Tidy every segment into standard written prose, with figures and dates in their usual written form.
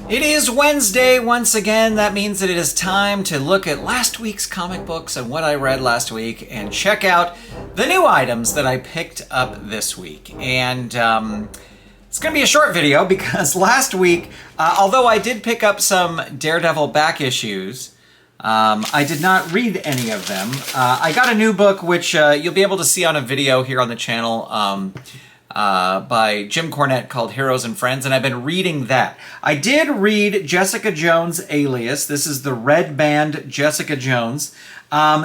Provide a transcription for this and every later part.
It is Wednesday once again. That means that it is time to look at last week's comic books and what I read last week and check out the new items that I picked up this week. And it's going to be a short video because last week, although I did pick up some Daredevil back issues, I did not read any of them. I got a new book which you'll be able to see on a video here on the channel by Jim Cornette called Heroes and Friends, and I've been reading that. I did read Jessica Jones Alias. This is the Red Band Jessica Jones.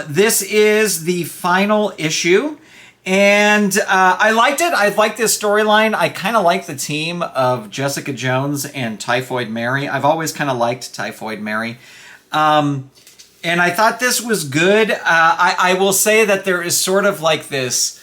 This is the final issue, and I liked it. I liked this storyline. I kind of like the team of Jessica Jones and Typhoid Mary. I've always kind of liked Typhoid Mary. And I thought this was good. I will say that there is sort of like this,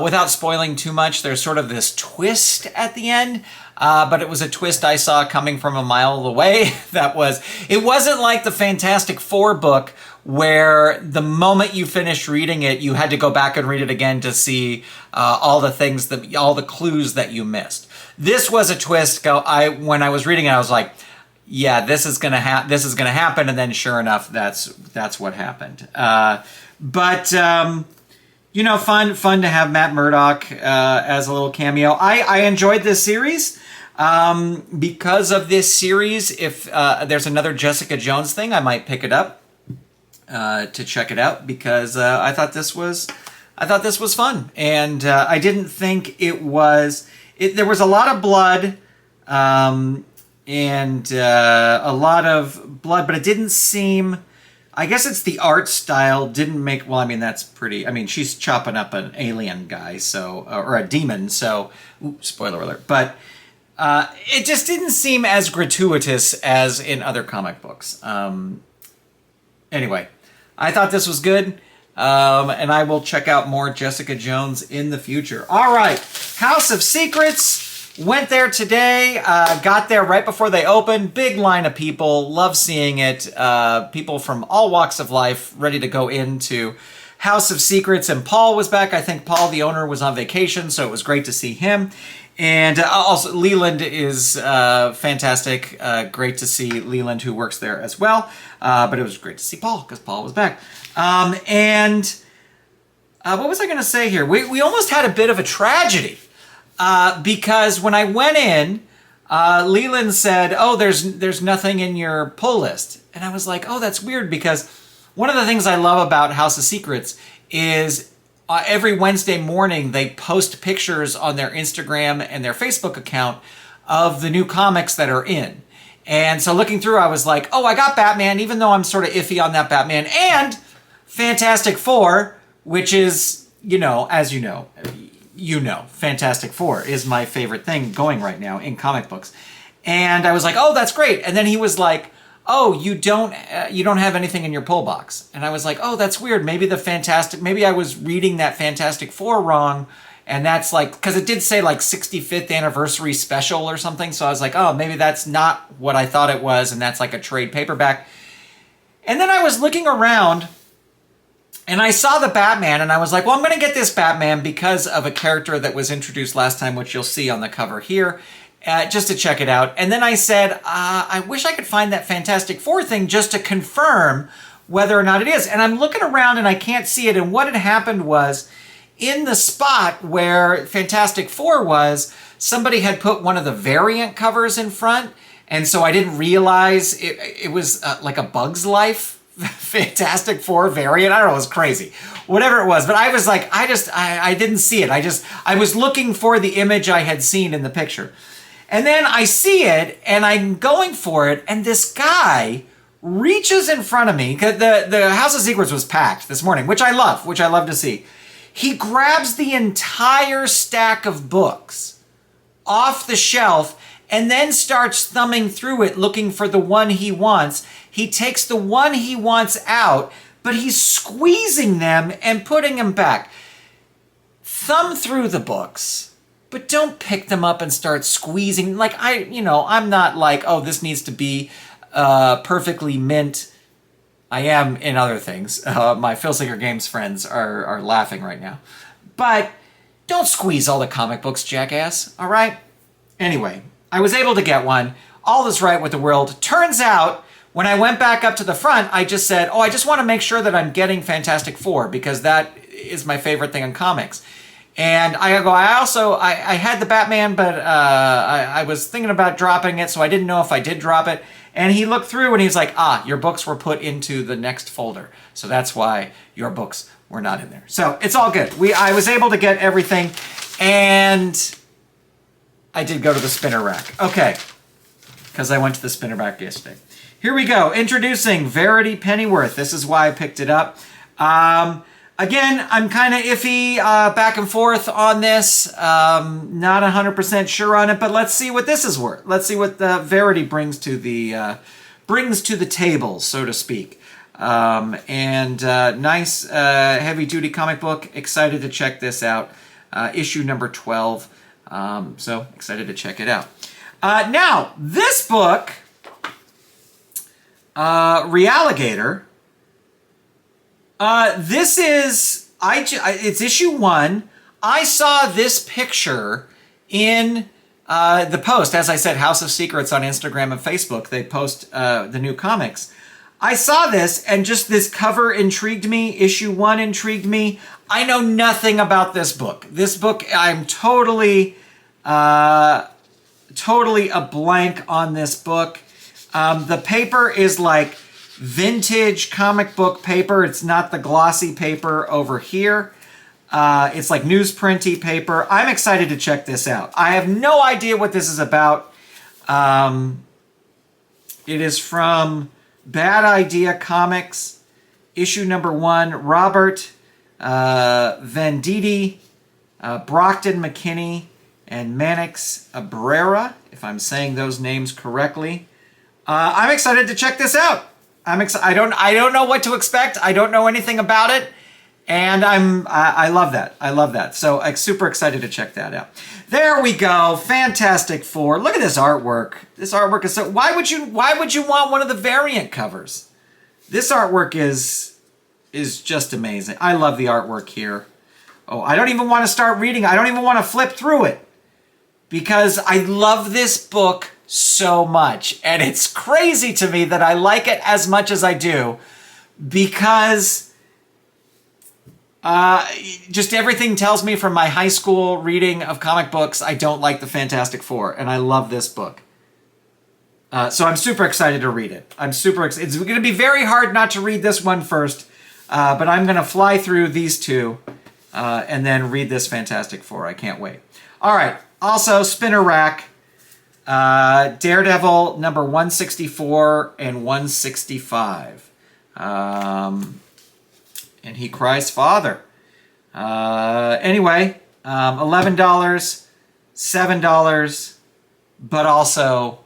without spoiling too much, there's sort of this twist at the end, but it was a twist I saw coming from a mile away. It wasn't like the Fantastic Four book where the moment you finished reading it, you had to go back and read it again to see all the clues that you missed. This was a twist. When I was reading it, I was like, yeah, this is gonna happen, and then sure enough, that's what happened. You know, fun to have Matt Murdock as a little cameo. I enjoyed this series. Because of this series, if there's another Jessica Jones thing, I might pick it up to check it out because I thought this was fun, and I didn't think it was. There was a lot of blood, and a lot of blood, but it didn't seem. I guess it's the art style didn't make, well, I mean, that's pretty, I mean, she's chopping up an alien guy, so, or a demon, so, spoiler alert, but it just didn't seem as gratuitous as in other comic books. Anyway, I thought this was good, and I will check out more Jessica Jones in the future. All right, House of Secrets. Went there today, got there right before they opened. Big line of people, love seeing it. People from all walks of life ready to go into House of Secrets. And Paul was back. I think Paul, the owner, was on vacation, so it was great to see him. And also Leland is fantastic. Great to see Leland, who works there as well. But it was great to see Paul, because Paul was back. What was I going to say here? We almost had a bit of a tragedy. Because when I went in, Leland said, oh, there's nothing in your pull list. And I was like, oh, that's weird, because one of the things I love about House of Secrets is every Wednesday morning they post pictures on their Instagram and their Facebook account of the new comics that are in. And so looking through, I was like, oh, I got Batman, even though I'm sort of iffy on that Batman, and Fantastic Four, which is, as you know, Fantastic Four is my favorite thing going right now in comic books. And I was like, oh, that's great. And then he was like, oh, you don't have anything in your pull box. And I was like, oh, that's weird. Maybe I was reading that Fantastic Four wrong. And that's like, because it did say like 65th anniversary special or something. So I was like, oh, maybe that's not what I thought it was. And that's like a trade paperback. And then I was looking around and I saw the Batman, and I was like, well, I'm going to get this Batman because of a character that was introduced last time, which you'll see on the cover here, just to check it out. And then I said, I wish I could find that Fantastic Four thing just to confirm whether or not it is. And I'm looking around, and I can't see it. And what had happened was, in the spot where Fantastic Four was, somebody had put one of the variant covers in front, and so I didn't realize it was like a Bug's Life Fantastic Four variant. I don't know, it was crazy. Whatever it was. But I was like, I didn't see it. I was looking for the image I had seen in the picture. And then I see it, and I'm going for it, and this guy reaches in front of me, because the House of Secrets was packed this morning, which I love to see. He grabs the entire stack of books off the shelf and then starts thumbing through it looking for the one he wants. He takes the one he wants out, but he's squeezing them and putting them back. Thumb through the books, but don't pick them up and start squeezing. Like, I'm not like, oh, this needs to be perfectly mint. I am in other things. My Phil Singer Games friends are laughing right now. But don't squeeze all the comic books, jackass, all right? Anyway, I was able to get one. all is right with the world. Turns out, when I went back up to the front, I just said, oh, I just want to make sure that I'm getting Fantastic Four because that is my favorite thing in comics. And I had the Batman, but I was thinking about dropping it, so I didn't know if I did drop it. And he looked through and he's like, your books were put into the next folder. So that's why your books were not in there. So it's all good. I was able to get everything, and I did go to the spinner rack. Okay, because I went to the spinner rack yesterday. Here we go. Introducing Verity Pennyworth. This is why I picked it up. Again, I'm kind of iffy back and forth on this. Not 100% sure on it, but let's see what this is worth. Let's see what the Verity brings to the table, so to speak. Nice heavy-duty comic book. Excited to check this out. Issue number 12. So excited to check it out. Now, this book, Realligator. This is, it's issue 1. I saw this picture in the post. As I said, House of Secrets on Instagram and Facebook. They post the new comics. I saw this, and just this cover intrigued me. Issue 1 intrigued me. I know nothing about this book. This book, I'm totally a blank on this book. The paper is like vintage comic book paper. It's not the glossy paper over here. It's like newsprinty paper. I'm excited to check this out. I have no idea what this is about. It is from Bad Idea Comics, issue number 1. Robert Venditti, Brockton McKinney, and Mannix Abrera, if I'm saying those names correctly. I'm excited to check this out. I don't know what to expect. I don't know anything about it, and I love that. I love that. So I'm super excited to check that out. There we go. Fantastic Four. Look at this artwork. This artwork is so. Why would you want one of the variant covers? This artwork is just amazing. I love the artwork here. Oh, I don't even want to start reading. I don't even want to flip through it because I love this book so much, and it's crazy to me that I like it as much as I do because just everything tells me from my high school reading of comic books I don't like the Fantastic Four, and I love this book. So I'm super excited to read it. It's going to be very hard not to read this one first, but I'm going to fly through these two and then read this Fantastic Four. I can't wait. All right. Also, spinner rack. Daredevil number 164 and 165. And he cries father. Anyway, $11, $7, but also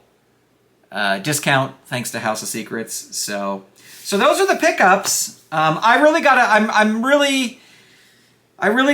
discount thanks to House of Secrets. So those are the pickups. I really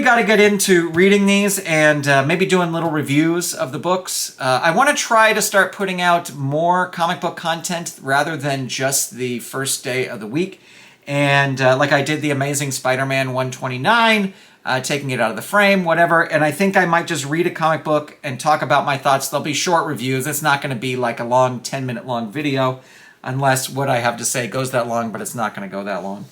got to get into reading these and maybe doing little reviews of the books. I want to try to start putting out more comic book content rather than just the first day of the week. And like I did the Amazing Spider-Man 129, taking it out of the frame, whatever. And I think I might just read a comic book and talk about my thoughts. They'll be short reviews. It's not going to be like a long 10-minute long video unless what I have to say goes that long, but it's not going to go that long.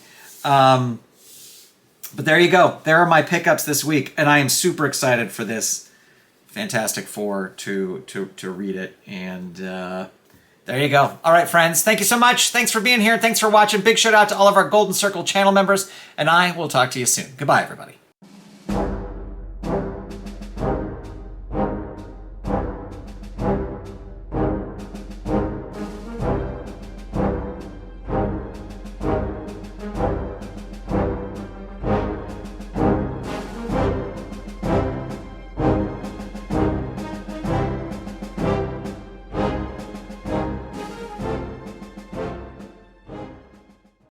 But there you go. There are my pickups this week, and I am super excited for this Fantastic Four to read it. And there you go. All right, friends. Thank you so much. Thanks for being here. Thanks for watching. Big shout out to all of our Golden Circle channel members, and I will talk to you soon. Goodbye, everybody.